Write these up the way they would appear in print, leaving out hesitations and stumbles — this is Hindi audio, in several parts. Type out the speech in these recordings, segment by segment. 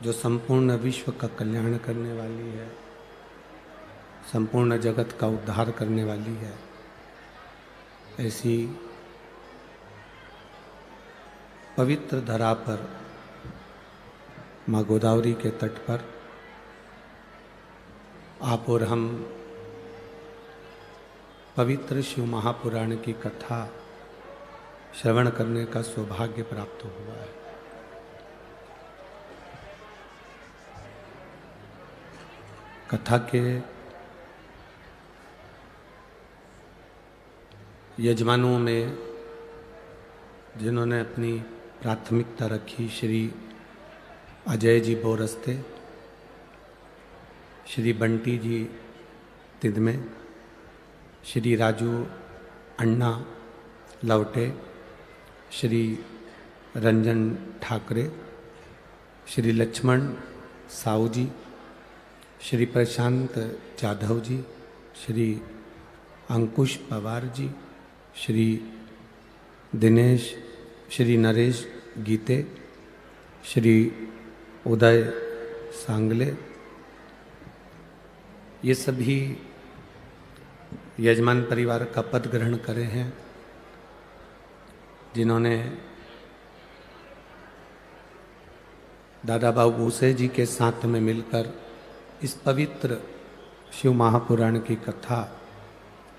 जो संपूर्ण विश्व का कल्याण करने वाली है, संपूर्ण जगत का उद्धार करने वाली है, ऐसी पवित्र धरा पर माँ गोदावरी के तट पर आप और हम पवित्र शिव महापुराण की कथा श्रवण करने का सौभाग्य प्राप्त हुआ है। कथा के यजमानों में जिन्होंने अपनी प्राथमिकता रखी, श्री अजय जी बोरस्ते, श्री बंटी जी तिदमे, श्री राजू अन्ना लवटे, श्री रंजन ठाकरे, श्री लक्ष्मण साहू जी, श्री प्रशांत जाधव जी, श्री अंकुश पवार जी, श्री दिनेश, श्री नरेश गीते, श्री उदय सांगले, ये सभी यजमान परिवार का पद ग्रहण करे हैं, जिन्होंने दादा बाबू भूसे जी के साथ में मिलकर इस पवित्र शिव महापुराण की कथा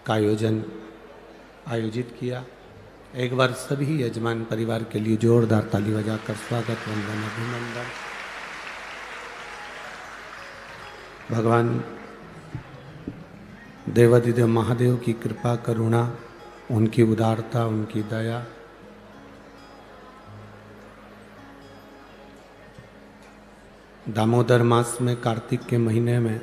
का आयोजित किया। एक बार सभी यजमान परिवार के लिए जोरदार ताली बजाकर स्वागत, वंदन, अभिनंदन। भगवान देवादिदेव महादेव की कृपा करुणा, उनकी उदारता, उनकी दया दामोदर मास में, कार्तिक के महीने में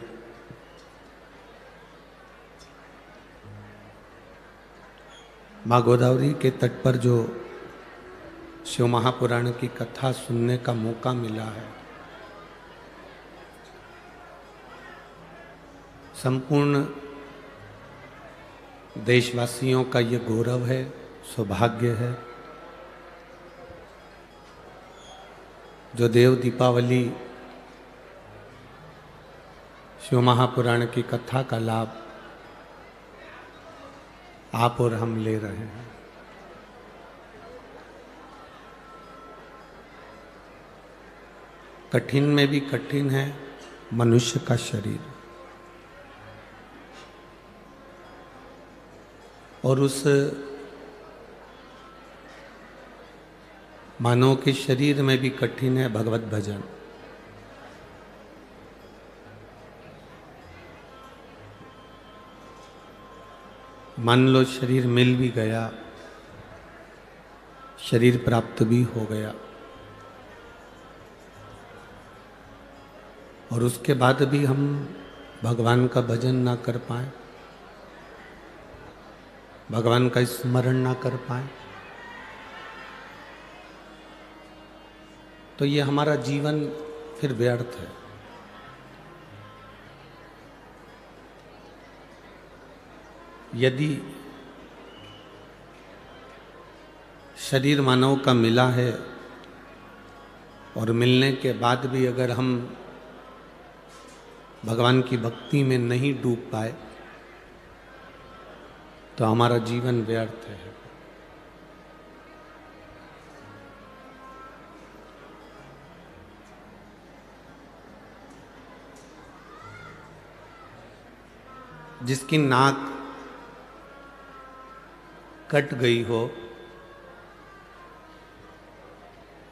माँ गोदावरी के तट पर जो शिव महापुराण की कथा सुनने का मौका मिला है, संपूर्ण देशवासियों का ये गौरव है, सौभाग्य है। जो देव दीपावली शिव महापुराण की कथा का लाभ आप और हम ले रहे हैं। कठिन में भी कठिन है मनुष्य का शरीर, और उस मानव के शरीर में भी कठिन है भगवत भजन। मान लो शरीर मिल भी गया, शरीर प्राप्त भी हो गया, और उसके बाद भी हम भगवान का भजन ना कर पाए, भगवान का स्मरण ना कर पाए, तो ये हमारा जीवन फिर व्यर्थ है। यदि शरीर मानव का मिला है और मिलने के बाद भी अगर हम भगवान की भक्ति में नहीं डूब पाए तो हमारा जीवन व्यर्थ है। जिसकी नाक कट गई हो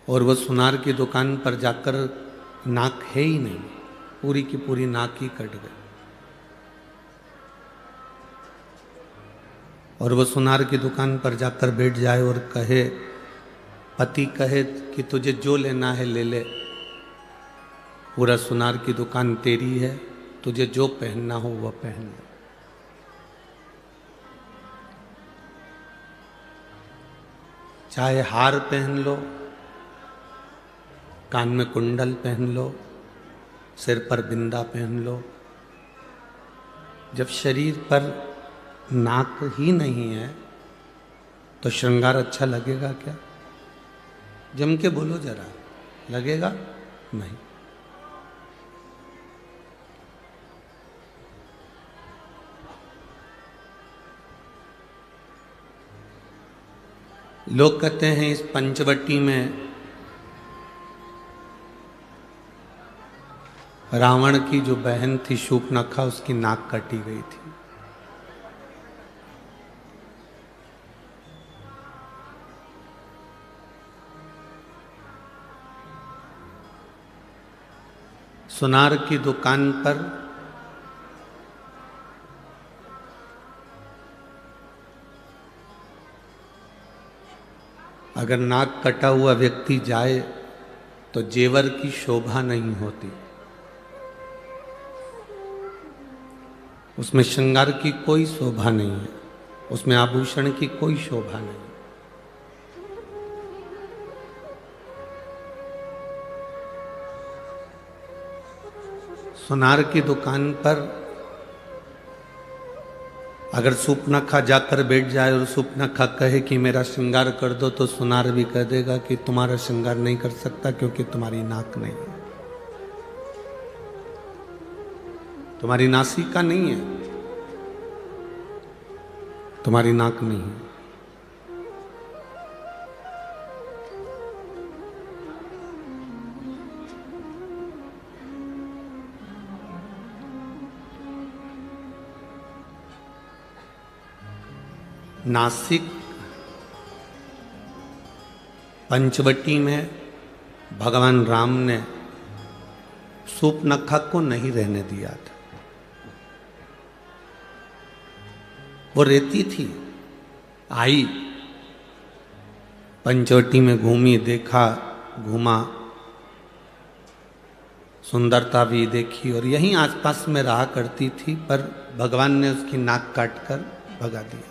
और वो सुनार की दुकान पर जाकर नाक है ही नहीं, पूरी की पूरी नाक ही कट गई, और वो सुनार की दुकान पर जाकर बैठ जाए और कहे, पति कहे कि तुझे जो लेना है ले ले, पूरा सुनार की दुकान तेरी है, तुझे जो पहनना हो वह पहन ले। चाहे हार पहन लो, कान में कुंडल पहन लो, सिर पर बिंदा पहन लो, जब शरीर पर नाक ही नहीं है तो श्रृंगार अच्छा लगेगा क्या? जम के बोलो जरा, लगेगा नहीं। लोग कहते हैं इस पंचवटी में रावण की जो बहन थी शूर्पणखा, उसकी नाक काटी गई थी। सुनार की दुकान पर अगर नाक कटा हुआ व्यक्ति जाए तो जेवर की शोभा नहीं होती, उसमें श्रृंगार की कोई शोभा नहीं है, उसमें आभूषण की कोई शोभा नहीं। सुनार की दुकान पर अगर शूर्पणखा जाकर बैठ जाए और शूर्पणखा कहे कि मेरा श्रृंगार कर दो, तो सुनार भी कह देगा कि तुम्हारा श्रृंगार नहीं कर सकता क्योंकि तुम्हारी नाक नहीं है, तुम्हारी नासिका नहीं है, तुम्हारी नाक नहीं है। नासिक पंचवटी में भगवान राम ने शूर्पणखा को नहीं रहने दिया था। वो रहती थी, आई पंचवटी में घूमी, देखा, घूमा, सुंदरता भी देखी और यहीं आसपास में रहा करती थी, पर भगवान ने उसकी नाक काटकर भगा दिया।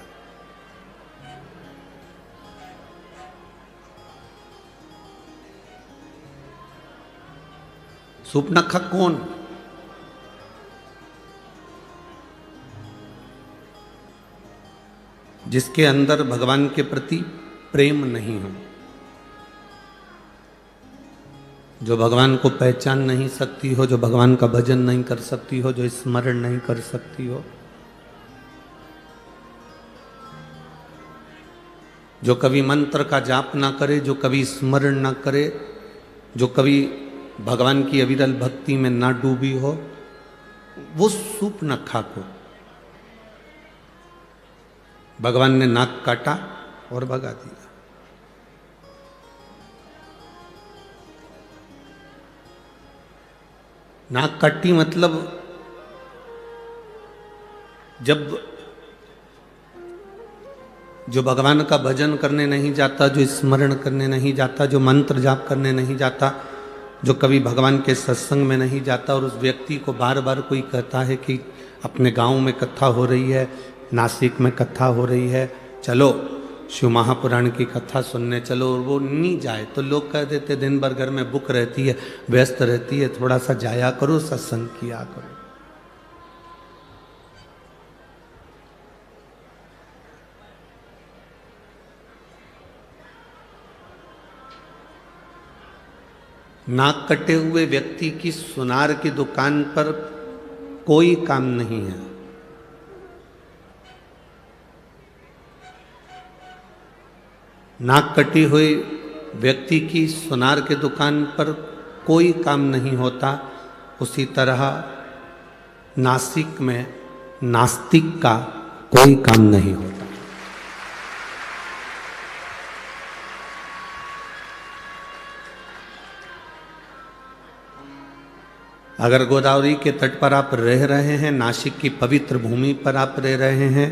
शूर्पणखा कौन? जिसके अंदर भगवान के प्रति प्रेम नहीं हो, जो भगवान को पहचान नहीं सकती हो, जो भगवान का भजन नहीं कर सकती हो, जो स्मरण नहीं कर सकती हो, जो कभी मंत्र का जाप ना करे, जो कभी स्मरण ना करे, जो कभी भगवान की अविरल भक्ति में ना डूबी हो, वो शूर्पणखा को भगवान ने नाक काटा और भगा दिया। नाक काटी मतलब जब जो भगवान का भजन करने नहीं जाता, जो स्मरण करने नहीं जाता, जो मंत्र जाप करने नहीं जाता, जो कभी भगवान के सत्संग में नहीं जाता, और उस व्यक्ति को बार बार कोई कहता है कि अपने गांव में कथा हो रही है, नासिक में कथा हो रही है, चलो शिव महापुराण की कथा सुनने चलो, और वो नहीं जाए तो लोग कह देते दिन भर घर में बुक रहती है, व्यस्त रहती है, थोड़ा सा जाया करो, सत्संग किया करो। नाक कटे हुए व्यक्ति की सुनार की दुकान पर कोई काम नहीं है। नाक कटी हुई व्यक्ति की सुनार के दुकान पर कोई काम नहीं होता। उसी तरह नासिक में नास्तिक का कोई काम नहीं होता। अगर गोदावरी के तट पर आप रह रहे हैं, नासिक की पवित्र भूमि पर आप रह रहे हैं,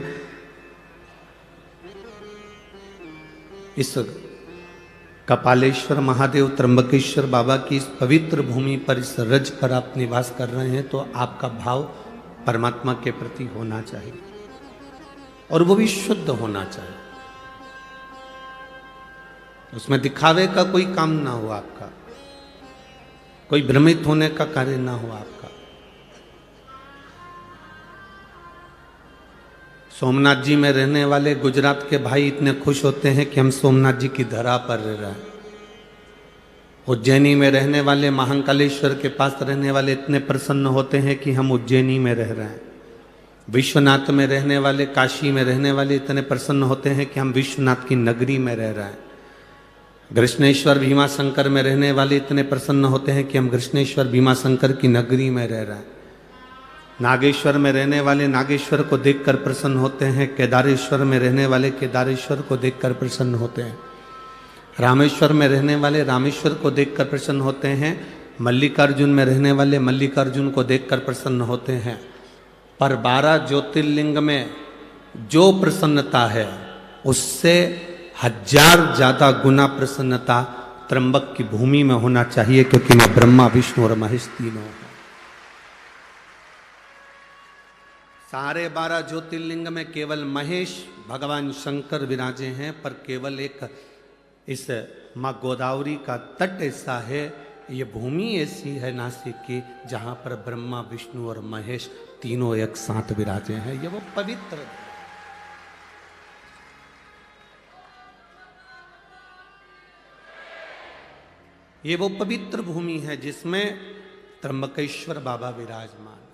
इस कपालेश्वर महादेव त्र्यंबकेश्वर बाबा की इस पवित्र भूमि पर, इस रज पर आप निवास कर रहे हैं, तो आपका भाव परमात्मा के प्रति होना चाहिए और वो भी शुद्ध होना चाहिए। उसमें दिखावे का कोई काम ना हो आपका, कोई भ्रमित होने का कार्य ना हो आपका। सोमनाथ जी में रहने वाले गुजरात के भाई इतने खुश होते हैं कि हम सोमनाथ जी की धरा पर रह रहे हैं। उज्जैनी में रहने वाले महाकालेश्वर के पास रहने वाले इतने प्रसन्न होते हैं कि हम उज्जैनी में रह रहे हैं। विश्वनाथ में रहने वाले, काशी में रहने वाले इतने प्रसन्न होते हैं कि हम विश्वनाथ की नगरी में रह रहे हैं। कृष्णेश्वर भीमाशंकर में रहने वाले इतने प्रसन्न होते हैं कि हम कृष्णेश्वर भीमाशंकर की नगरी में रह रहे हैं। नागेश्वर में रहने वाले नागेश्वर को देखकर प्रसन्न होते हैं। केदारेश्वर में रहने वाले केदारेश्वर को देखकर प्रसन्न होते हैं। रामेश्वर में रहने वाले रामेश्वर को देखकर प्रसन्न होते हैं। मल्लिकार्जुन में रहने वाले मल्लिकार्जुन को देखकर प्रसन्न होते हैं। पर 12 ज्योतिर्लिंग में जो प्रसन्नता है उससे 1000 ज्यादा गुना प्रसन्नता त्र्यंबक की भूमि में होना चाहिए, क्योंकि मैं ब्रह्मा विष्णु और महेश तीनों हूं। सारे 12 ज्योतिर्लिंग में केवल महेश भगवान शंकर विराजे हैं, पर केवल एक इस माँ गोदावरी का तट ऐसा है, ये भूमि ऐसी है नासिक की, जहां पर ब्रह्मा विष्णु और महेश तीनों एक साथ विराजे हैं। ये वो पवित्र, ये वो पवित्र भूमि है जिसमें त्र्यंबकेश्वर बाबा विराजमान।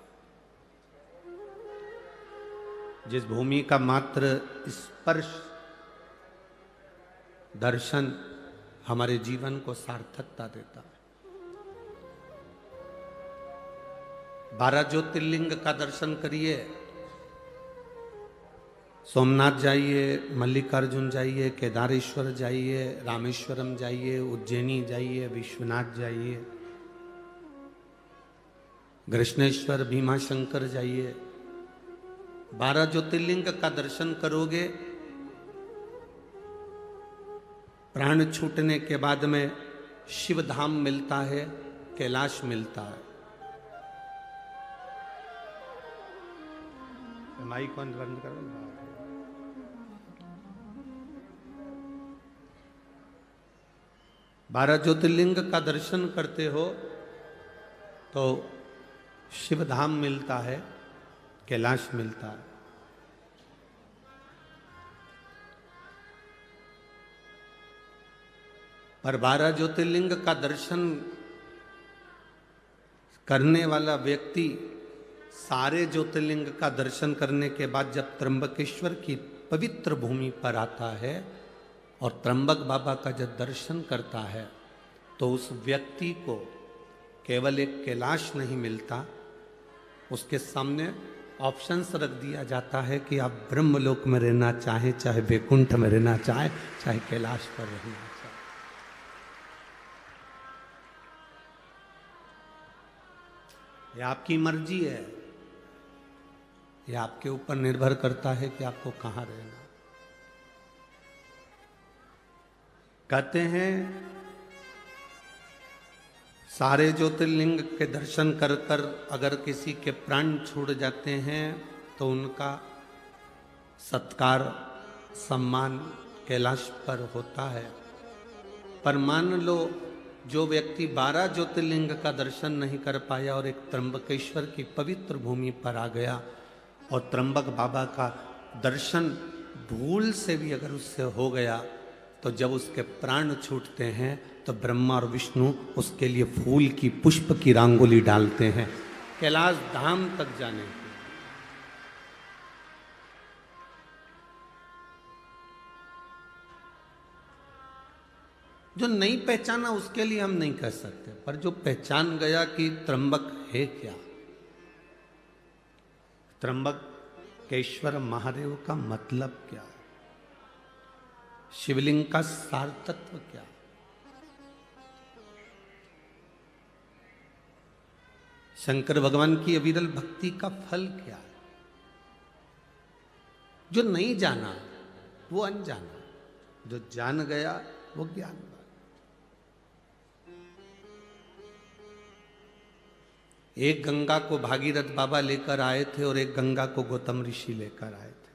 जिस भूमि का मात्र स्पर्श, दर्शन हमारे जीवन को सार्थकता देता है। 12 ज्योतिर्लिंग का दर्शन करिए। सोमनाथ जाइए, मल्लिकार्जुन जाइए, केदारेश्वर जाइए, रामेश्वरम जाइए, उज्जैनी जाइए, विश्वनाथ जाइए, कृष्णेश्वर भीमाशंकर जाइए। 12 ज्योतिर्लिंग का दर्शन करोगे, प्राण छूटने के बाद में शिव धाम मिलता है, कैलाश मिलता है। माइक कौन बंद करो। 12 ज्योतिर्लिंग का दर्शन करते हो तो शिव धाम मिलता है, कैलाश मिलता है। पर 12 ज्योतिर्लिंग का दर्शन करने वाला व्यक्ति सारे ज्योतिर्लिंग का दर्शन करने के बाद जब त्र्यंबकेश्वर की पवित्र भूमि पर आता है और त्र्यंबक बाबा का जब दर्शन करता है, तो उस व्यक्ति को केवल एक कैलाश नहीं मिलता, उसके सामने ऑप्शंस रख दिया जाता है कि आप ब्रह्मलोक में रहना चाहे, चाहे वैकुंठ में रहना चाहे, चाहे कैलाश पर रहना चाहे। ये आपकी मर्जी है, ये आपके ऊपर निर्भर करता है कि आपको कहाँ रहना। कहते हैं सारे ज्योतिर्लिंग के दर्शन कर कर अगर किसी के प्राण छूट जाते हैं तो उनका सत्कार सम्मान कैलाश पर होता है। पर मान लो जो व्यक्ति 12 ज्योतिर्लिंग का दर्शन नहीं कर पाया और एक त्र्यंबकेश्वर की पवित्र भूमि पर आ गया और त्र्यंबक बाबा का दर्शन भूल से भी अगर उससे हो गया, तो जब उसके प्राण छूटते हैं तो ब्रह्मा और विष्णु उसके लिए फूल की, पुष्प की रंगोली डालते हैं कैलाश धाम तक जाने के। जो नहीं पहचाना उसके लिए हम नहीं कह सकते, पर जो पहचान गया कि त्र्यंबक है क्या, त्र्यंबकेश्वर महादेव का मतलब क्या है, शिवलिंग का सार तत्व क्या, शंकर भगवान की अविरल भक्ति का फल क्या है। जो नहीं जाना वो अनजाना, जो जान गया वो ज्ञान। एक गंगा को भागीरथ बाबा लेकर आए थे और एक गंगा को गौतम ऋषि लेकर आए थे।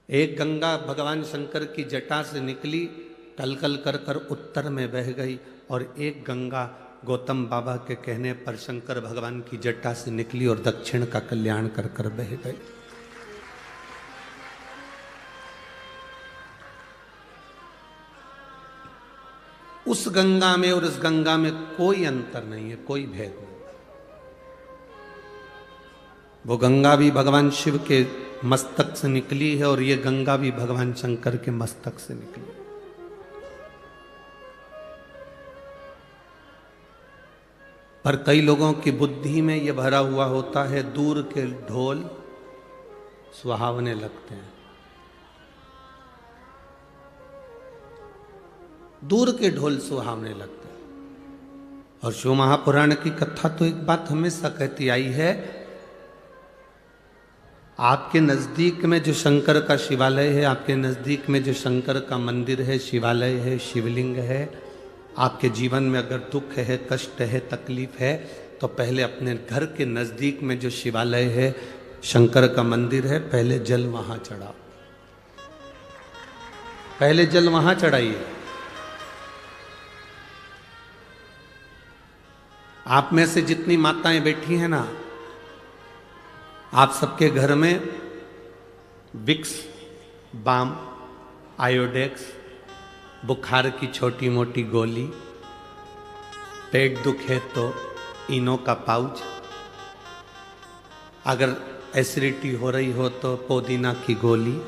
एक गंगा भगवान शंकर की जटा से निकली, कलकल कर कर उत्तर में बह गई, और एक गंगा गौतम बाबा के कहने पर शंकर भगवान की जटा से निकली और दक्षिण का कल्याण कर कर बह गई। उस गंगा में और इस गंगा में कोई अंतर नहीं है, कोई भेद नहीं। वो गंगा भी भगवान शिव के मस्तक से निकली है और ये गंगा भी भगवान शंकर के मस्तक से निकली। पर कई लोगों की बुद्धि में ये भरा हुआ होता है, दूर के ढोल सुहावने लगते हैं। दूर के ढोल सुहावने लगते हैं। और शिव महापुराण की कथा तो एक बात हमेशा कहती आई है, आपके नजदीक में जो शंकर का शिवालय है, आपके नजदीक में जो शंकर का मंदिर है, शिवालय है, शिवलिंग है, आपके जीवन में अगर दुख है, कष्ट है, तकलीफ है, तो पहले अपने घर के नजदीक में जो शिवालय है, शंकर का मंदिर है, पहले जल वहां चढ़ाओ। पहले जल वहां चढ़ाइए। आप में से जितनी माताएं बैठी हैं ना, आप सबके घर में विक्स, बाम, आयोडेक्स, बुखार की छोटी मोटी गोली, पेट दुखे तो इनो का पाउच, अगर एसिडिटी हो रही हो तो पुदीना की गोली,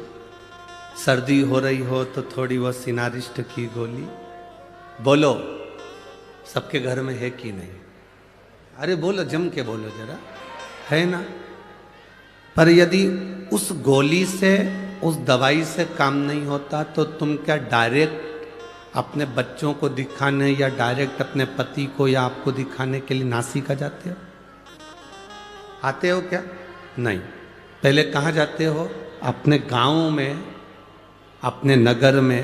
सर्दी हो रही हो तो थोड़ी वो सिनारिस्ट की गोली। बोलो, सबके घर में है कि नहीं? अरे बोलो, जम के बोलो जरा, है ना? पर यदि उस गोली से, उस दवाई से काम नहीं होता तो तुम क्या डायरेक्ट अपने बच्चों को दिखाने या डायरेक्ट अपने पति को या आपको दिखाने के लिए नासिका जाते हो? आते हो क्या? नहीं। पहले कहाँ जाते हो? अपने गांव में, अपने नगर में,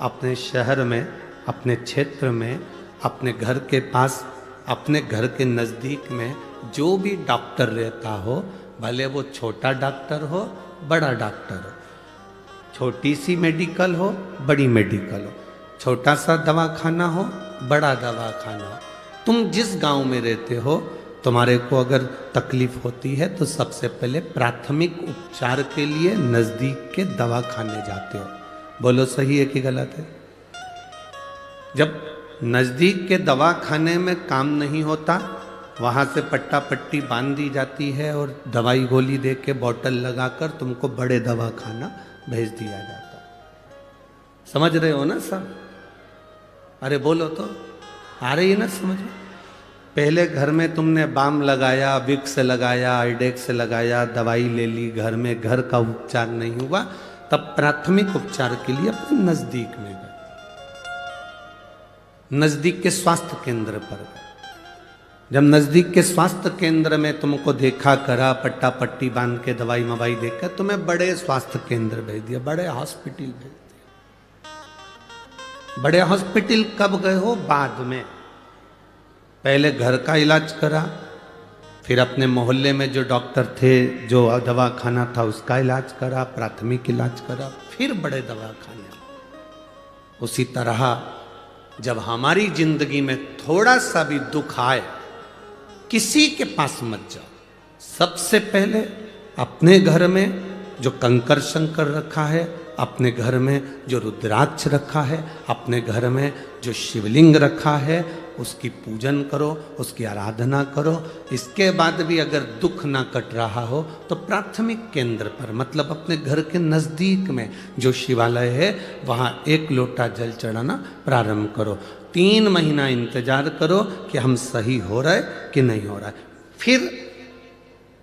अपने शहर में, अपने क्षेत्र में, अपने घर के पास, अपने घर के नज़दीक में जो भी डॉक्टर रहता हो, भले वो छोटा डॉक्टर हो, बड़ा डॉक्टर हो, छोटी सी मेडिकल हो, बड़ी मेडिकल हो, छोटा सा दवाखाना हो, बड़ा दवाखाना हो, तुम जिस गांव में रहते हो, तुम्हारे को अगर तकलीफ होती है तो सबसे पहले प्राथमिक उपचार के लिए नज़दीक के दवाखाने जाते हो। बोलो, सही है कि गलत है? जब नज़दीक के दवाखाने में काम नहीं होता, वहाँ से पट्टा पट्टी बांध दी जाती है और दवाई गोली दे के बॉटल लगाकर तुमको बड़े दवाखाना भेज दिया जाता। समझ रहे हो ना सब? अरे बोलो तो, आ रही है ना समझ में? पहले घर में तुमने बाम लगाया, विक्स लगाया, आइडेक्स लगाया, दवाई ले ली, घर में घर का उपचार नहीं हुआ, तब प्राथमिक उपचार के लिए अपने नज़दीक में गए, नज़दीक के स्वास्थ्य केंद्र पर गए। जब नज़दीक के स्वास्थ्य केंद्र में तुमको देखा करा, पट्टा पट्टी बांध के दवाई मवाई देकर तुम्हें बड़े स्वास्थ्य केंद्र भेज दिया, बड़े हॉस्पिटल भेज दिया। बड़े हॉस्पिटल कब गए हो? बाद में। पहले घर का इलाज करा, फिर अपने मोहल्ले में जो डॉक्टर थे, जो दवाखाना था, उसका इलाज करा, प्राथमिक इलाज करा, फिर बड़े दवाखाने। उसी तरह जब हमारी जिंदगी में थोड़ा सा भी दुख आए, किसी के पास मत जाओ, सबसे पहले अपने घर में जो कंकर शंकर रखा है, अपने घर में जो रुद्राक्ष रखा है, अपने घर में जो शिवलिंग रखा है, उसकी पूजन करो, उसकी आराधना करो। इसके बाद भी अगर दुख ना कट रहा हो तो प्राथमिक केंद्र पर, मतलब अपने घर के नज़दीक में जो शिवालय है, वहाँ 1 लोटा जल चढ़ाना प्रारंभ करो। 3 महीना इंतजार करो कि हम सही हो रहा है कि नहीं हो रहा है। फिर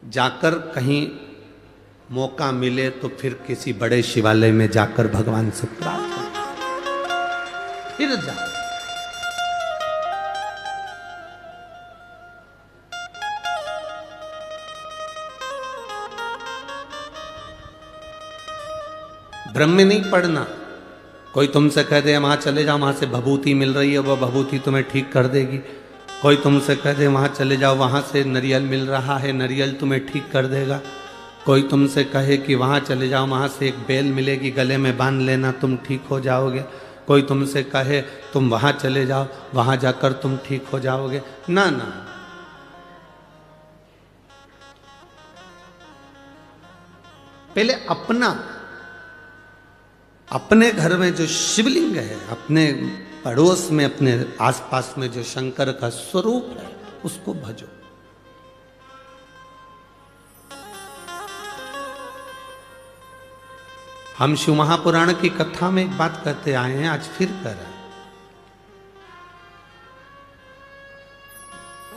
जाकर कहीं मौका मिले तो फिर किसी बड़े शिवालय में जाकर भगवान से प्रार्थना, फिर जा। ब्रह्म में नहीं पढ़ना। कोई तुमसे कह दे वहां चले जाओ, वहां से भभूति मिल रही है, वह भभूति तुम्हें ठीक कर देगी। कोई तुमसे कह दे वहां चले जाओ, वहां से नारियल मिल रहा है, नारियल तुम्हें ठीक कर देगा। कोई तुमसे कहे कि वहाँ चले जाओ, वहाँ से एक बेल मिलेगी, गले में बांध लेना, तुम ठीक हो जाओगे। कोई तुमसे कहे तुम वहाँ चले जाओ, वहाँ जाकर तुम ठीक हो जाओगे। ना ना, पहले अपने घर में जो शिवलिंग है, अपने पड़ोस में, अपने आसपास में जो शंकर का स्वरूप है, उसको भजो। हम शिव महापुराण की कथा में एक बात कहते आए हैं, आज फिर कह रहे हैं।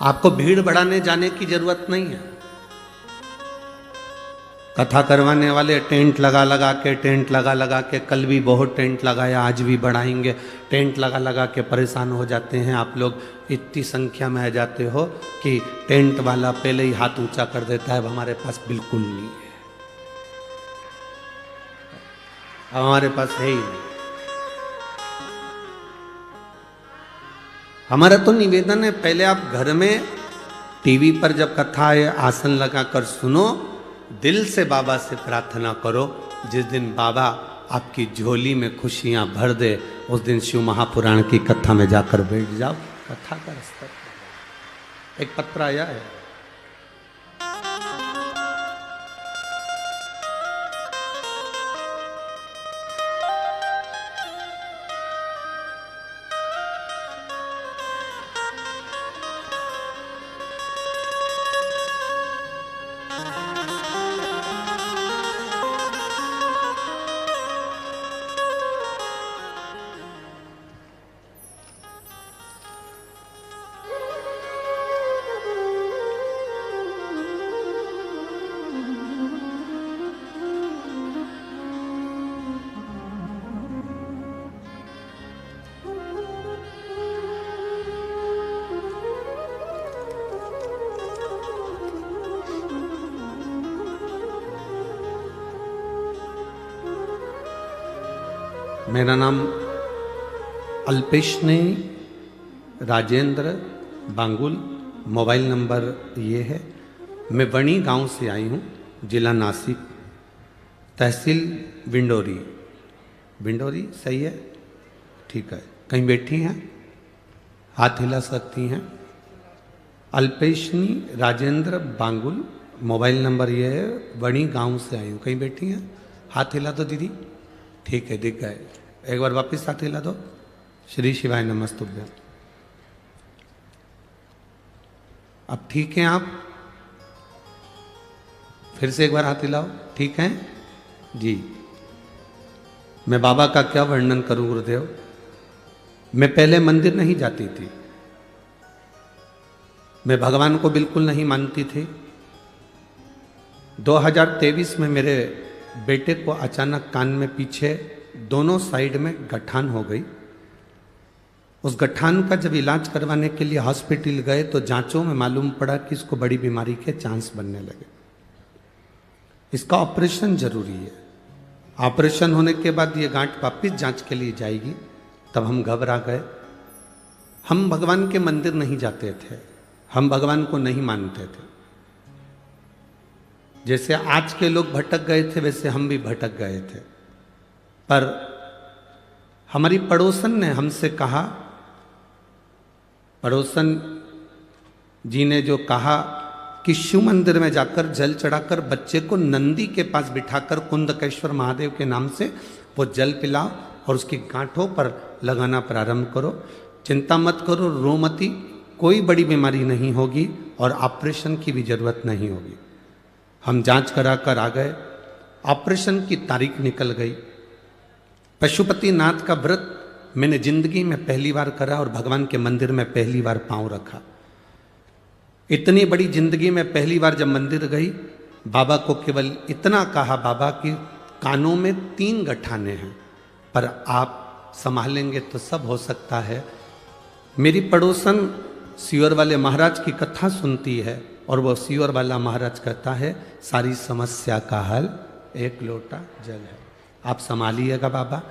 आपको भीड़ बढ़ाने जाने की जरूरत नहीं है। कथा करवाने वाले टेंट लगा लगा के कल भी बहुत टेंट लगाया, आज भी बढ़ाएंगे। टेंट लगा के परेशान हो जाते हैं आप लोग, इतनी संख्या में आ जाते हो कि टेंट वाला पहले ही हाथ ऊंचा कर देता है, हमारे पास बिल्कुल नहीं है, हमारे पास है ही नहीं। हमारा तो निवेदन है, पहले आप घर में टीवी पर जब कथा है आसन लगाकर सुनो, दिल से बाबा से प्रार्थना करो। जिस दिन बाबा आपकी झोली में खुशियां भर दे, उस दिन शिव महापुराण की कथा में जाकर बैठ जाओ। कथा का स्तर एक पत्र आया है, मेरा नाम अल्पेशनी राजेंद्र बांगुल, मोबाइल नंबर ये है। मैं वणी गांव से आई हूँ, जिला नासिक, तहसील विंडोरी। विंडोरी सही है? ठीक है। कहीं बैठी हैं? हाथ हिला सकती हैं। अल्पेशनी राजेंद्र बांगुल, मोबाइल नंबर ये है। वणी गांव से आई हूँ। कहीं बैठी हैं? हाथ हिला दो दीदी। ठीक है, दिख गए। एक बार वापस हाथ हिला दो। श्री शिवाय नमस्तुभ्यं। अब ठीक हैं आप? फिर से एक बार हाथ हिलाओ। ठीक हैं जी। मैं बाबा का क्या वर्णन करूं गुरुदेव। मैं पहले मंदिर नहीं जाती थी, मैं भगवान को बिल्कुल नहीं मानती थी। 2023 में मेरे बेटे को अचानक कान में पीछे दोनों साइड में गठान हो गई। उस गठान का जब इलाज करवाने के लिए हॉस्पिटल गए तो जांचों में मालूम पड़ा कि इसको बड़ी बीमारी के चांस बनने लगे। इसका ऑपरेशन जरूरी है। ऑपरेशन होने के बाद ये गांठ वापिस जांच के लिए जाएगी। तब हम घबरा गए। हम भगवान के मंदिर नहीं जाते थे, हम भगवान को नहीं मानते थे। जैसे आज के लोग भटक गए थे वैसे हम भी भटक गए थे। पर हमारी पड़ोसन ने हमसे कहा, पड़ोसन जी ने जो कहा कि शिव मंदिर में जाकर जल चढ़ाकर बच्चे को नंदी के पास बिठाकर कुंदकेश्वर महादेव के नाम से वो जल पिलाओ और उसकी गांठों पर लगाना प्रारंभ करो। चिंता मत करो, रो मती, कोई बड़ी बीमारी नहीं होगी और ऑपरेशन की भी जरूरत नहीं होगी। हम जांच करा कर आ गए। ऑपरेशन की तारीख निकल गई। पशुपति नाथ का व्रत मैंने जिंदगी में पहली बार करा और भगवान के मंदिर में पहली बार पांव रखा। इतनी बड़ी जिंदगी में पहली बार जब मंदिर गई, बाबा को केवल इतना कहा, बाबा की कानों में 3 गठाने हैं, पर आप संभालेंगे तो सब हो सकता है। मेरी पड़ोसन सीवर वाले महाराज की कथा सुनती है और वो सीवर वाला महाराज कहता है सारी समस्या का हल एक लोटा जल है। आप संभालिएगा बाबा।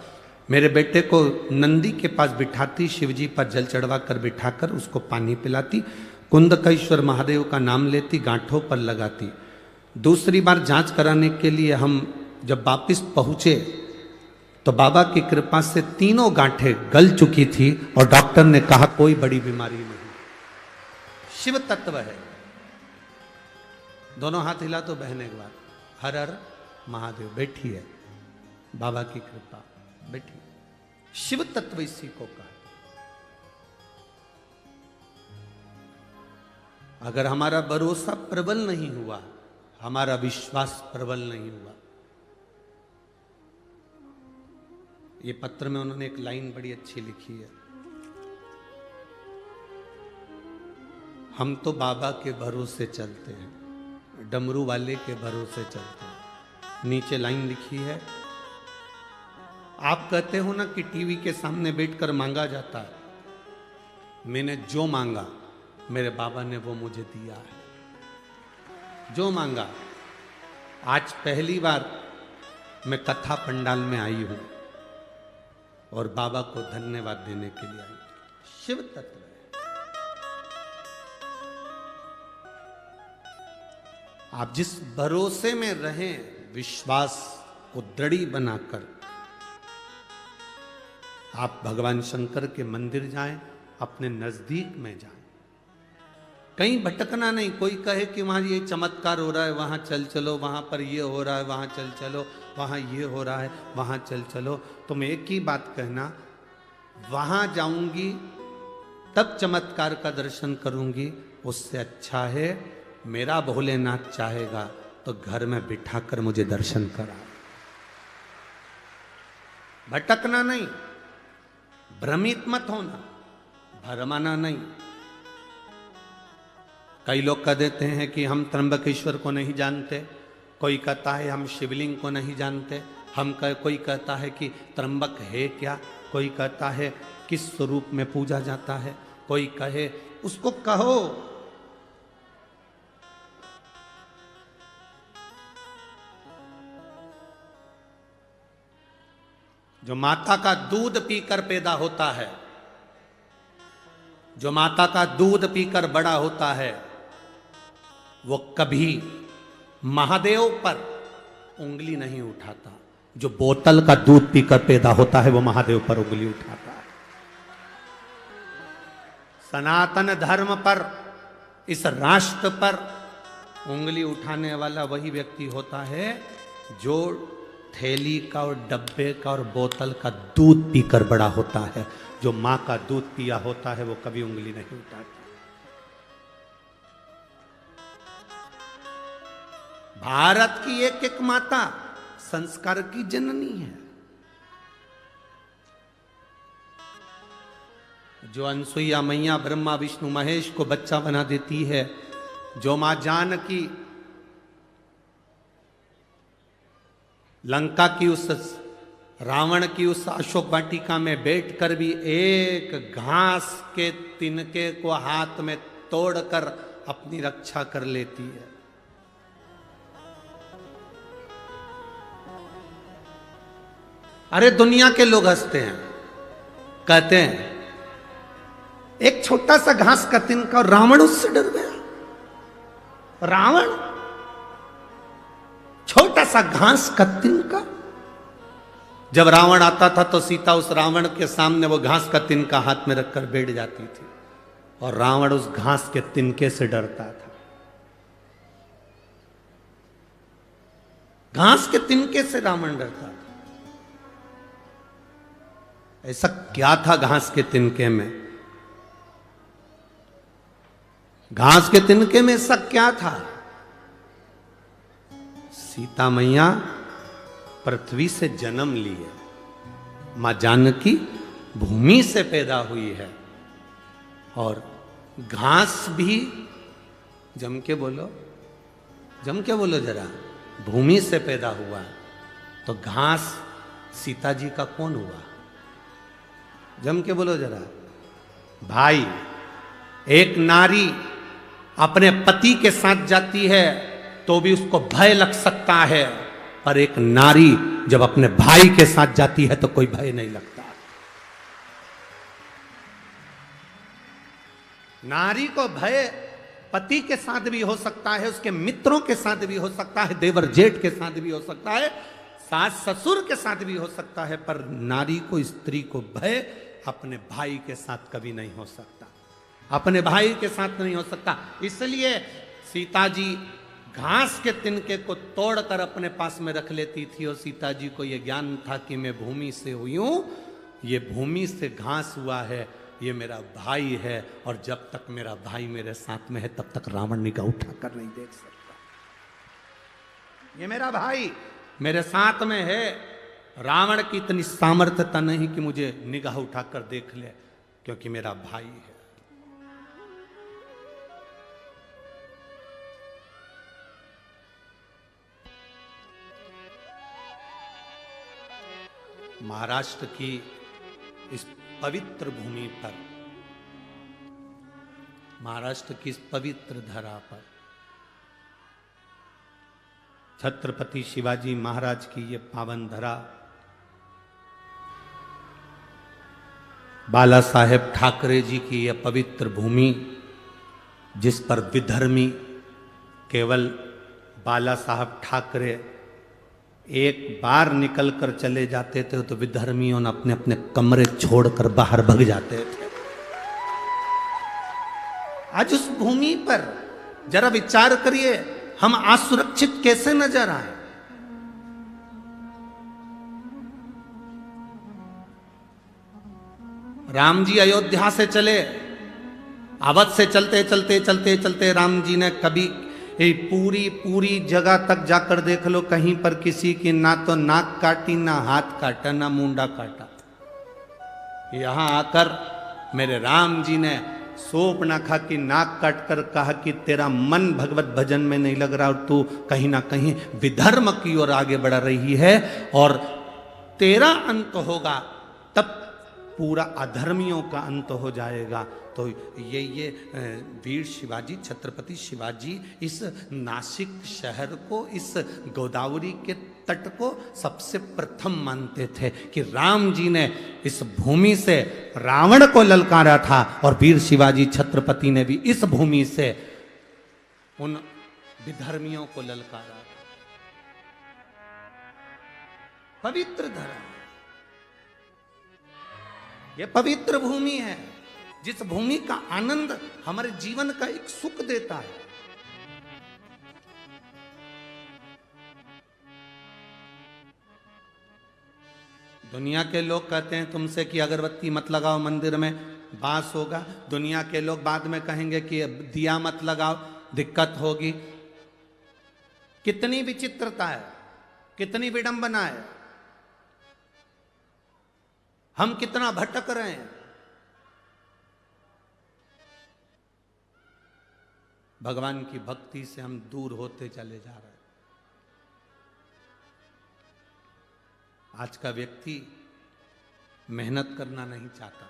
मेरे बेटे को नंदी के पास बिठाती, शिवजी पर जल चढ़वा कर बिठाकर उसको पानी पिलाती, कुंदकेश्वर महादेव का नाम लेती, गांठों पर लगाती। दूसरी बार जांच कराने के लिए हम जब वापिस पहुंचे तो बाबा की कृपा से तीनों गांठें गल चुकी थी और डॉक्टर ने कहा कोई बड़ी बीमारी नहीं, शिव तत्व है। दोनों हाथ हिला तो बहन एक बार। हर हर महादेव। बैठी है, बाबा की कृपा, बैठी। शिव तत्व इसी को कहा। अगर हमारा भरोसा प्रबल नहीं हुआ, हमारा विश्वास प्रबल नहीं हुआ, ये पत्र में उन्होंने एक लाइन बड़ी अच्छी लिखी है, हम तो बाबा के भरोसे चलते हैं, डमरू वाले के भरोसे चलते हैं। नीचे लाइन लिखी है, आप कहते हो ना कि टीवी के सामने बैठकर मांगा जाता है, मैंने जो मांगा मेरे बाबा ने वो मुझे दिया है। जो मांगा, आज पहली बार मैं कथा पंडाल में आई हूं और बाबा को धन्यवाद देने के लिए आई। शिव तत्व है। आप जिस भरोसे में रहें, विश्वास को दृढ़ी बनाकर आप भगवान शंकर के मंदिर जाएं, अपने नजदीक में जाएं, कहीं भटकना नहीं। कोई कहे कि वहां ये चमत्कार हो रहा है, वहां चल चलो, वहां पर ये हो रहा है, वहां चल चलो, वहां ये हो रहा है, वहां चल चलो। तुम एक ही बात कहना, वहां जाऊंगी तब चमत्कार का दर्शन करूंगी, उससे अच्छा है मेरा भोलेनाथ चाहेगा तो घर में बिठाकर मुझे दर्शन करा। भटकना नहीं, भ्रमित मत होना, भरमाना नहीं। कई लोग कह देते हैं कि हम त्र्यंबकेश्वर को नहीं जानते, कोई कहता है हम शिवलिंग को नहीं जानते, कोई कहता है कि त्र्यंबक है क्या, कोई कहता है किस स्वरूप में पूजा जाता है, कोई कहे, उसको कहो। जो माता का दूध पीकर पैदा होता है, जो माता का दूध पीकर बड़ा होता है, वो कभी महादेव पर उंगली नहीं उठाता। जो बोतल का दूध पीकर पैदा होता है वो महादेव पर उंगली उठाता है। सनातन धर्म पर, इस राष्ट्र पर उंगली उठाने वाला वही व्यक्ति होता है जो थैली का और डब्बे का और बोतल का दूध पीकर बड़ा होता है। जो मां का दूध पिया होता है वो कभी उंगली नहीं उठाता। भारत की एक एक माता संस्कार की जननी है। जो अनसुईया मैया ब्रह्मा विष्णु महेश को बच्चा बना देती है, जो मां जानकी लंका की उस रावण की उस अशोक वाटिका में बैठकर भी एक घास के तिनके को हाथ में तोड़कर अपनी रक्षा कर लेती है। अरे दुनिया के लोग हंसते हैं, कहते हैं एक छोटा सा घास का तिनका, रावण उससे डर गया। रावण, छोटा सा घास का तिनका। जब रावण आता था तो सीता उस रावण के सामने वो घास का तिनका हाथ में रखकर बैठ जाती थी और रावण उस घास के तिनके से डरता था। घास के तिनके से रावण डरता था। ऐसा क्या था घास के तिनके में? घास के तिनके में ऐसा क्या था? सीता मैया पृथ्वी से जन्म ली है, मां जानकी भूमि से पैदा हुई है, और घास भी, जम के बोलो, जम के बोलो जरा, भूमि से पैदा हुआ। तो घास सीता जी का कौन हुआ? जम के बोलो जरा। भाई, एक नारी अपने पति के साथ जाती है तो भी उसको भय लग सकता है, पर एक नारी जब अपने भाई के साथ जाती है तो कोई भय नहीं लगता। नारी को भय पति के साथ भी हो सकता है, उसके मित्रों के साथ भी हो सकता है, देवर जेठ के साथ भी हो सकता है, सास ससुर के साथ भी हो सकता है, पर नारी को, स्त्री को भय अपने भाई के साथ कभी नहीं हो सकता। अपने भाई के साथ नहीं हो सकता। इसलिए सीता जी घास के तिनके को तोड़कर अपने पास में रख लेती थी, और सीता जी को यह ज्ञान था कि मैं भूमि से हुई हूं, ये भूमि से घास हुआ है, ये मेरा भाई है, और जब तक मेरा भाई मेरे साथ में है तब तक रावण निगाह उठाकर नहीं देख सकता। ये मेरा भाई मेरे साथ में है, रावण की इतनी सामर्थ्यता नहीं कि मुझे निगाह उठाकर देख ले, क्योंकि मेरा भाई है। महाराष्ट्र की इस पवित्र भूमि पर, महाराष्ट्र की इस पवित्र धरा पर छत्रपति शिवाजी महाराज की ये पावन धरा, बाला साहेब ठाकरे जी की यह पवित्र भूमि, जिस पर विधर्मी केवल बाला साहब ठाकरे एक बार निकलकर चले जाते थे तो विधर्मियों ने अपने अपने कमरे छोड़कर बाहर भग जाते थे। आज उस भूमि पर जरा विचार करिए, हम असुरक्षित कैसे नजर आए। राम जी अयोध्या से चले, अवध से चलते चलते चलते चलते राम जी ने कभी पूरी जगह तक जाकर देख लो, कहीं पर किसी की ना तो नाक काटी, ना हाथ काटा, ना मुंडा काटा। यहां आकर मेरे राम जी ने शोभनाखा की नाक काटकर कहा कि तेरा मन भगवत भजन में नहीं लग रहा और तू कहीं ना कहीं विधर्म की ओर आगे बढ़ रही है, और तेरा अंत होगा तब पूरा अधर्मियों का अंत हो जाएगा। तो ये वीर शिवाजी, छत्रपति शिवाजी इस नासिक शहर को, इस गोदावरी के तट को सबसे प्रथम मानते थे कि राम जी ने इस भूमि से रावण को ललकारा था, और वीर शिवाजी छत्रपति ने भी इस भूमि से उन विधर्मियों को ललकारा। पवित्र धरा, ये पवित्र भूमि है, जिस भूमि का आनंद हमारे जीवन का एक सुख देता है। दुनिया के लोग कहते हैं तुमसे कि अगरबत्ती मत लगाओ, मंदिर में बांस होगा। दुनिया के लोग बाद में कहेंगे कि दिया मत लगाओ, दिक्कत होगी। कितनी विचित्रता है, कितनी विडंबना है, हम कितना भटक रहे हैं। भगवान की भक्ति से हम दूर होते चले जा रहे हैं। आज का व्यक्ति मेहनत करना नहीं चाहता,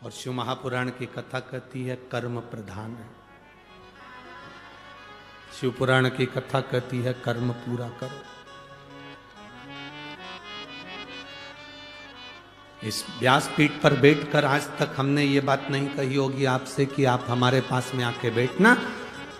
और शिव महापुराण की कथा कहती है कर्म प्रधान है। शिव पुराण की कथा कहती है कर्म पूरा करो। इस व्यासपीठ पर बैठकर आज तक हमने ये बात नहीं कही होगी आपसे कि आप हमारे पास में आके बैठना,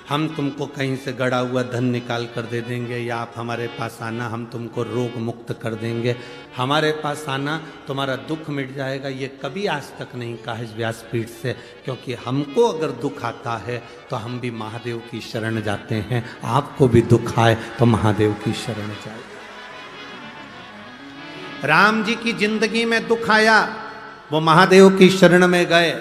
हम तुमको कहीं से गड़ा हुआ धन निकाल कर दे देंगे, या आप हमारे पास आना हम तुमको रोग मुक्त कर देंगे, हमारे पास आना तुम्हारा दुख मिट जाएगा। ये कभी आज तक नहीं कहा इस व्यासपीठ से, क्योंकि हमको अगर दुख आता है तो हम भी महादेव की शरण जाते हैं। आपको भी दुख आए तो महादेव की शरण जाए। राम जी की जिंदगी में दुख आया, वो महादेव की शरण में गए।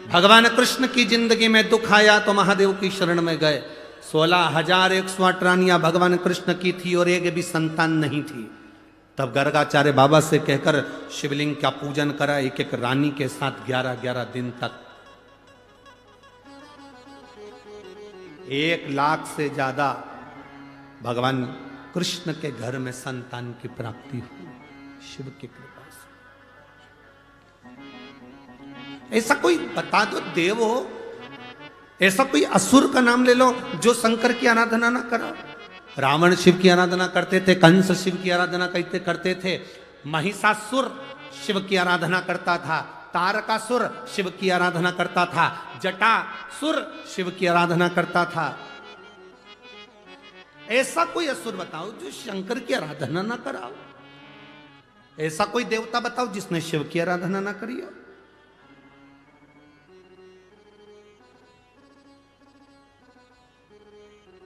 भगवान कृष्ण की जिंदगी में दुख आया तो महादेव की शरण में गए। 16,108 रानियां भगवान कृष्ण की थी और एक भी संतान नहीं थी। तब गर्गाचार्य बाबा से कहकर शिवलिंग का पूजन करा, एक एक रानी के साथ 11-11 दिन तक 1 लाख से ज्यादा भगवान कृष्ण के घर में संतान की प्राप्ति हुई शिव की कृपा से। ऐसा कोई बता दो देव हो, ऐसा कोई असुर का नाम ले लो जो शंकर की आराधना ना करा। रावण शिव की आराधना करते थे, कंस शिव की आराधना करते थे, महिषासुर शिव की आराधना करता था, तारकासुर शिव की आराधना करता था, जटासुर शिव की आराधना करता था। ऐसा कोई असुर बताओ जो शंकर की आराधना ना कराओ। ऐसा कोई देवता बताओ जिसने शिव की आराधना ना करी हो।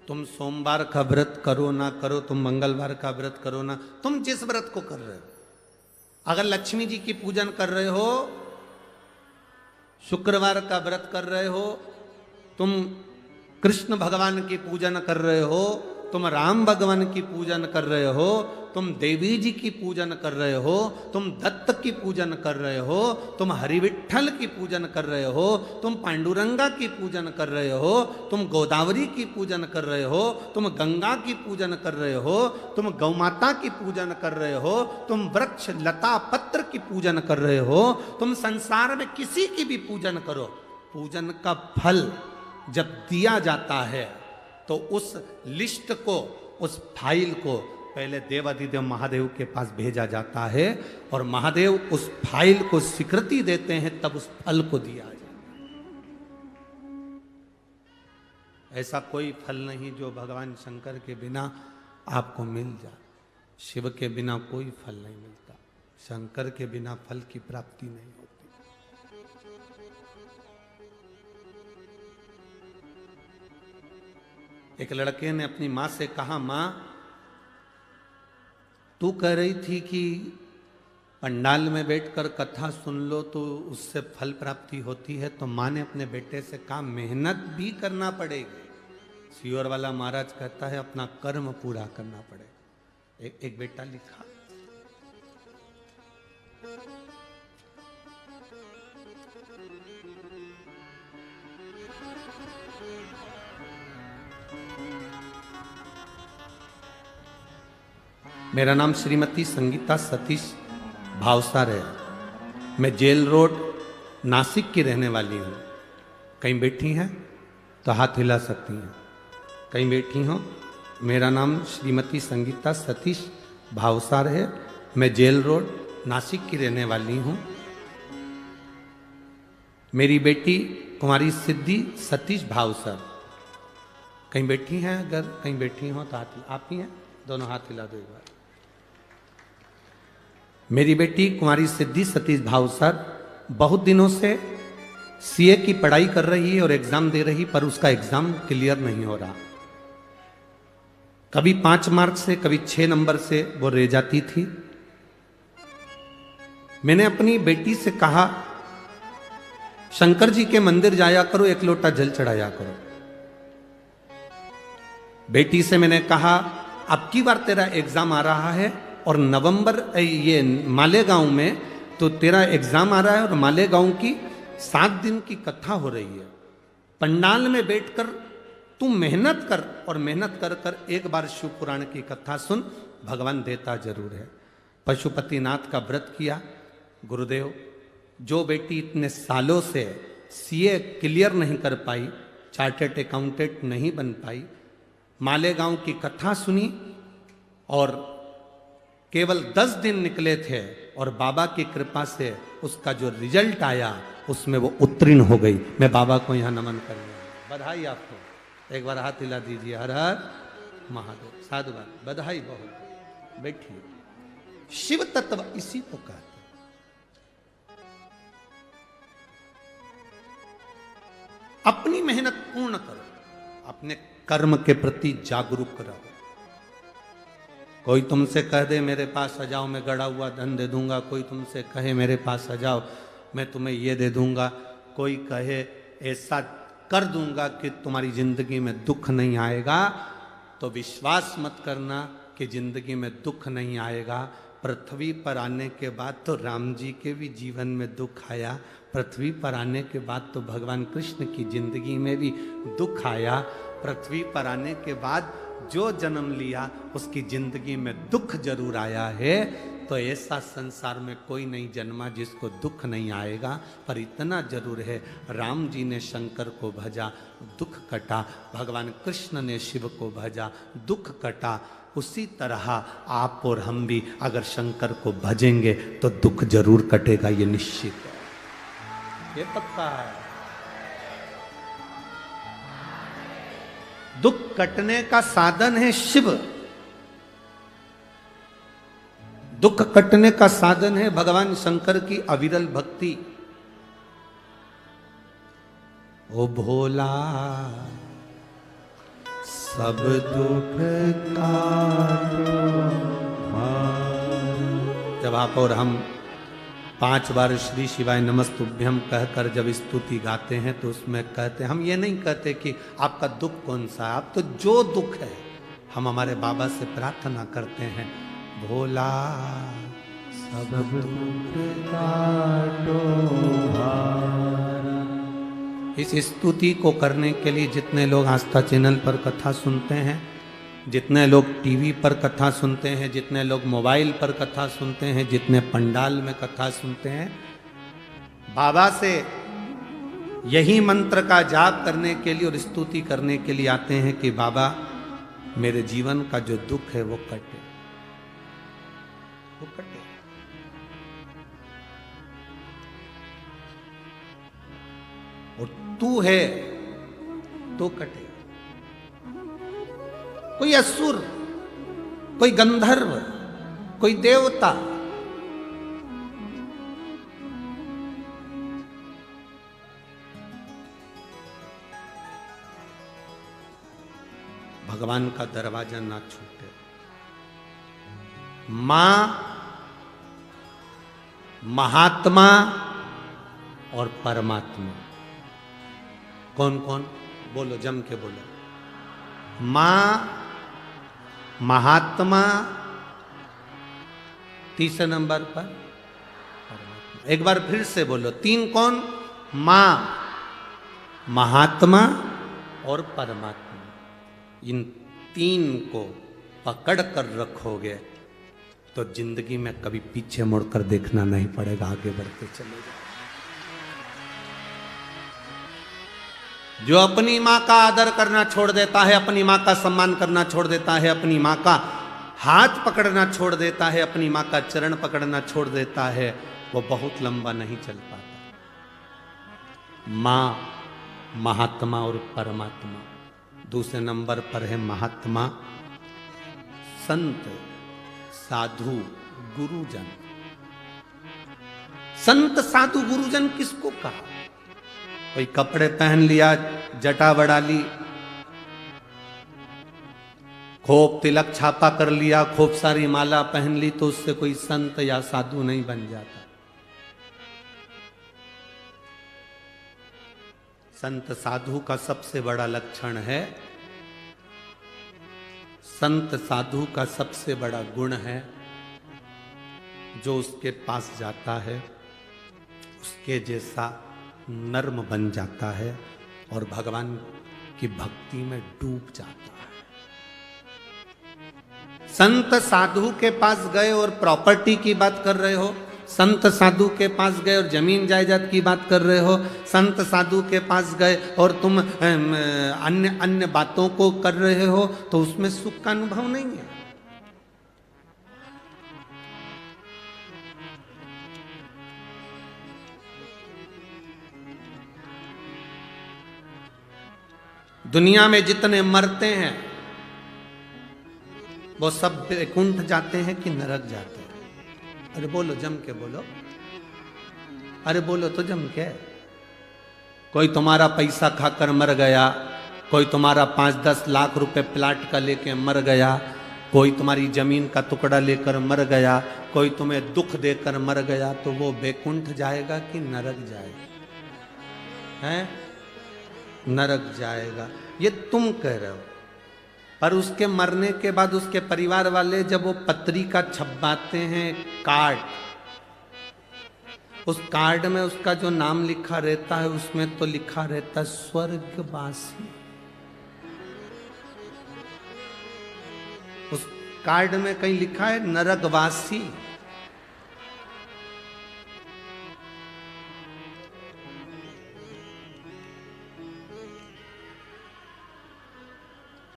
तुम सोमवार का व्रत करो ना करो, तुम मंगलवार का व्रत करो ना, तुम जिस व्रत को कर रहे हो, अगर लक्ष्मी जी की पूजन कर रहे हो, शुक्रवार का व्रत कर रहे हो, तुम कृष्ण भगवान की पूजन कर रहे हो, तुम राम भगवान की पूजन कर रहे हो, तुम देवी जी की पूजन कर रहे हो, तुम दत्त की पूजन कर रहे हो, तुम हरिविठल की पूजन कर रहे हो, तुम पांडुरंगा की पूजन कर रहे हो, तुम गोदावरी की पूजन कर रहे हो, तुम गंगा की पूजन कर रहे हो, तुम गौमाता की पूजन कर रहे हो, तुम वृक्ष लता पत्र की पूजन कर रहे हो, तुम संसार में किसी की भी पूजन करो, पूजन का फल जब दिया जाता है तो उस लिस्ट को, उस फाइल को पहले देवाधिदेव महादेव के पास भेजा जाता है और महादेव उस फाइल को स्वीकृति देते हैं, तब उस फल को दिया जाता है। ऐसा कोई फल नहीं जो भगवान शंकर के बिना आपको मिल जाए। शिव के बिना कोई फल नहीं मिलता, शंकर के बिना फल की प्राप्ति नहीं होती। एक लड़के ने अपनी मां से कहा, मां तू कह रही थी कि पंडाल में बैठकर कथा सुन लो तो उससे फल प्राप्ति होती है, तो मां ने अपने बेटे से कहा मेहनत भी करना पड़ेगी। सियोर वाला महाराज कहता है अपना कर्म पूरा करना पड़ेगा। एक बेटा लिखा, मेरा नाम श्रीमती संगीता सतीश भावसार है। मैं जेल रोड नासिक की रहने वाली हूँ। कहीं बैठी हैं तो हाथ हिला सकती हैं। कहीं बैठी हो? मेरा नाम श्रीमती संगीता सतीश भावसार है। मैं जेल रोड नासिक की रहने वाली हूँ। मेरी बेटी कुमारी सिद्धि सतीश भावसार। कहीं बैठी हैं? अगर कहीं बैठी हो तो हाथ, आप ही हैं? दोनों हाथ हिला दो एक बार। मेरी बेटी कुमारी सिद्धि सतीश भावसार बहुत दिनों से सीए की पढ़ाई कर रही है और एग्जाम दे रही, पर उसका एग्जाम क्लियर नहीं हो रहा। कभी 5 मार्क से, कभी 6 नंबर से वो रह जाती थी। मैंने अपनी बेटी से कहा शंकर जी के मंदिर जाया करो, 1 लोटा जल चढ़ाया करो। बेटी से मैंने कहा अब की बार तेरा एग्जाम आ रहा है और नवंबर ये मालेगांव में तो तेरा एग्जाम आ रहा है और मालेगांव की 7 दिन की कथा हो रही है। पंडाल में बैठकर तू मेहनत कर और मेहनत कर कर एक बार शिव पुराण की कथा सुन, भगवान देता जरूर है। पशुपतिनाथ का व्रत किया। गुरुदेव, जो बेटी इतने सालों से सीए क्लियर नहीं कर पाई, चार्टर्ड अकाउंटेंट नहीं बन पाई, मालेगांव की कथा सुनी और केवल 10 दिन निकले थे और बाबा की कृपा से उसका जो रिजल्ट आया उसमें वो उत्तीर्ण हो गई। मैं बाबा को यहाँ नमन करूंगा। बधाई आपको। एक बार हाथ हिला दीजिए। हर हर महादेव। साधुवाद, बधाई बहुत। बैठिए। शिव तत्व इसी को कहते हैं। अपनी मेहनत पूर्ण करो, अपने कर्म के प्रति जागरूक रहो। कोई तुमसे कह दे मेरे पास आ जाओ मैं गड़ा हुआ धन दे दूंगा, कोई तुमसे कहे मेरे पास आ जाओ मैं तुम्हें ये दे दूंगा, कोई कहे ऐसा कर दूंगा कि तुम्हारी जिंदगी में दुख नहीं आएगा, तो विश्वास मत करना कि जिंदगी में दुख नहीं आएगा। पृथ्वी पर आने के बाद तो राम जी के भी जीवन में दुख आया, पृथ्वी पर आने के बाद तो भगवान कृष्ण की जिंदगी में भी दुख आया। पृथ्वी पर आने के बाद जो जन्म लिया उसकी जिंदगी में दुख जरूर आया है। तो ऐसा संसार में कोई नहीं जन्मा जिसको दुख नहीं आएगा। पर इतना जरूर है, राम जी ने शंकर को भजा, दुख कटा। भगवान कृष्ण ने शिव को भजा, दुख कटा। उसी तरह आप और हम भी अगर शंकर को भजेंगे तो दुख जरूर कटेगा, ये निश्चित है, ये पक्का है। दुख कटने का साधन है शिव, दुख कटने का साधन है भगवान शंकर की अविरल भक्ति। ओ भोला सब दुख काटो। जब आप और हम 5 बार श्री शिवाय नमस्तुभ्यम कहकर जब स्तुति गाते हैं तो उसमें कहते हैं, हम ये नहीं कहते कि आपका दुख कौन सा है, आप तो जो दुख है हम हमारे बाबा से प्रार्थना करते हैं, भोला सब दुख काटो भारा। इस स्तुति को करने के लिए जितने लोग आस्था चैनल पर कथा सुनते हैं, जितने लोग टीवी पर कथा सुनते हैं, जितने लोग मोबाइल पर कथा सुनते हैं, जितने पंडाल में कथा सुनते हैं, बाबा से यही मंत्र का जाप करने के लिए और स्तुति करने के लिए आते हैं कि बाबा मेरे जीवन का जो दुख है वो कटे, वो कटे। और तू है तो कटे। कोई असुर, कोई गंधर्व, कोई देवता, भगवान का दरवाजा ना छूटे। मां, महात्मा और परमात्मा, कौन कौन? बोलो, जम के बोलो। मां, महात्मा, तीसरे नंबर पर परमात्मा। एक बार फिर से बोलो, तीन कौन? मां, महात्मा और परमात्मा। इन तीन को पकड़ कर रखोगे तो जिंदगी में कभी पीछे मुड़कर देखना नहीं पड़ेगा, आगे बढ़ते चले जाओ। जो अपनी मां का आदर करना छोड़ देता है, अपनी मां का सम्मान करना छोड़ देता है, अपनी मां का हाथ पकड़ना छोड़ देता है, अपनी मां का चरण पकड़ना छोड़ देता है, वो बहुत लंबा नहीं चल पाता। मां, महात्मा और परमात्मा। दूसरे नंबर पर है महात्मा, संत, साधु, गुरुजन। संत, साधु, गुरुजन किसको कहा? कोई कपड़े पहन लिया, जटा बढ़ा ली, खूब तिलक छापा कर लिया, खूब सारी माला पहन ली, तो उससे कोई संत या साधु नहीं बन जाता। संत साधु का सबसे बड़ा लक्षण है, संत साधु का सबसे बड़ा गुण है, जो उसके पास जाता है उसके जैसा नर्म बन जाता है और भगवान की भक्ति में डूब जाता है। संत साधु के पास गए और प्रॉपर्टी की बात कर रहे हो, संत साधु के पास गए और जमीन जायदाद की बात कर रहे हो, संत साधु के पास गए और तुम अन्य अन्य बातों को कर रहे हो, तो उसमें सुख का अनुभव नहीं है। दुनिया में जितने मरते हैं वो सब वैकुंठ जाते हैं कि नरक जाते हैं? अरे बोलो, जम के बोलो, अरे बोलो तो जम के। कोई तुम्हारा पैसा खाकर मर गया, कोई तुम्हारा 5-10 लाख रुपए प्लाट का लेके मर गया, कोई तुम्हारी जमीन का टुकड़ा लेकर मर गया, कोई तुम्हें दुख देकर मर गया, तो वो वैकुंठ जाएगा कि नरक जाएगा? हैं? नरक जाएगा, ये तुम कह रहे हो। पर उसके मरने के बाद उसके परिवार वाले जब वो पत्रिका छपवाते हैं, कार्ड, उस कार्ड में उसका जो नाम लिखा रहता है उसमें तो लिखा रहता है स्वर्गवासी। उस कार्ड में कहीं लिखा है नरकवासी।